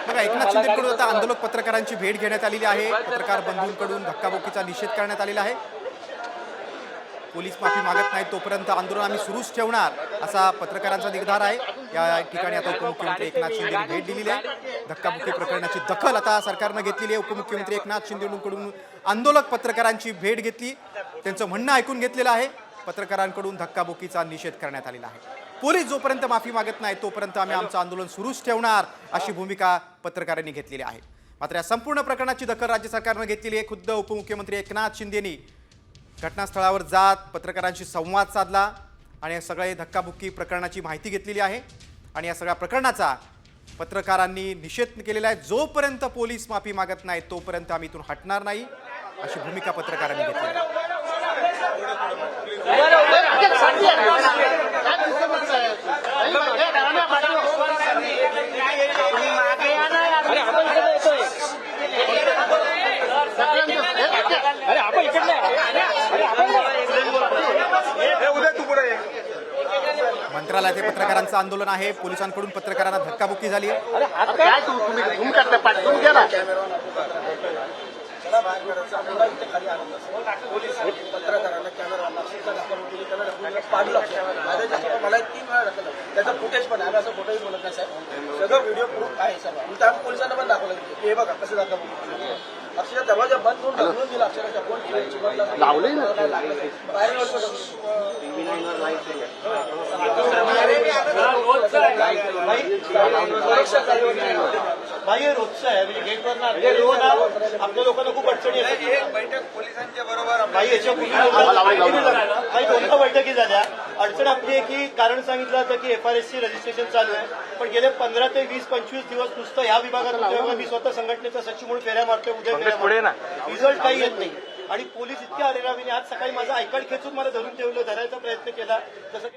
बघा, एकनाथ शिंदेकडून आता आंदोलक पत्रकारांची भेट घेण्यात आलेली आहे. पत्रकार बंधूंकडून धक्काबुक्कीचा निषेध करण्यात आलेला आहे. पोलीस माफी मागत नाही तोपर्यंत आंदोलन आम्ही सुरूच ठेवणार असा पत्रकारांचा निर्धार आहे. या ठिकाणी आता उपमुख्यमंत्री एकनाथ शिंदेंनी भेट दिलेली आहे. धक्काबुक्की प्रकरणाची दखल आता सरकारनं घेतलेली आहे. उपमुख्यमंत्री एकनाथ शिंदेकडून आंदोलक पत्रकारांची भेट घेतली, त्यांचं म्हणणं ऐकून घेतलेलं आहे. पत्रकारांकडून धक्काबुक्कीचा निषेध करण्यात आलेला आहे. पोलीस जोपर्यंत माफी मागत नाही तोपर्यंत आम्ही आमचं आंदोलन सुरूच ठेवणार अशी भूमिका पत्रकारांनी घेतलेली आहे. मात्र या संपूर्ण प्रकरणाची दखल राज्य सरकारनं घेतलेली आहे. खुद्द उपमुख्यमंत्री एकनाथ शिंदेंनी घटनास्थळावर जात पत्रकारांशी संवाद साधला आणि सगळे धक्काबुक्की प्रकरणाची माहिती घेतलेली आहे. आणि या सगळ्या प्रकरणाचा पत्रकारांनी निषेध केलेला आहे. जोपर्यंत पोलीस माफी मागत नाही तोपर्यंत आम्ही इथून हटणार नाही अशी भूमिका पत्रकारांनी घेतली आहे. मंत्रालयात हे पत्रकारांचं आंदोलन आहे. पोलिसांकडून पत्रकारांना धक्काबुक्की झाली आहे. त्याचा फुटेज पण आहे, असं फोटोही बोलत नाही साहेब. सगळं व्हिडिओ प्रूफ आहे सर. उलट आम्ही पोलिसांना पण दाखवलं की हे बघा कसं दाखवलं. अक्षरशः दरवाजा बंद करून ढकलून दिला. अक्षरशः कोण लावले भाई रोजचं आहे. म्हणजे गेटवर आपल्या लोकांना खूप अडचणी येतात. बैठक पोलिसांच्या बरोबर भाई याच्यापूर्वी काही दोनदा बैठकी झाल्या. अडचण आपली आहे की कारण सांगितलं होतं की FRSC रजिस्ट्रेशन चालू आहे, पण गेले 15 ते 20-25 दिवस नुसतं ह्या विभागात मी स्वतः संघटनेचा सचिव म्हणून फेऱ्या मारतोय. उद्या रिझल्ट काही येत नाही आणि पोलीस इतक्या अरेरावीने आज सकाळी माझा आयकार्ड खेचून मला धरून ठेवलं, धरायचा प्रयत्न केला. तसं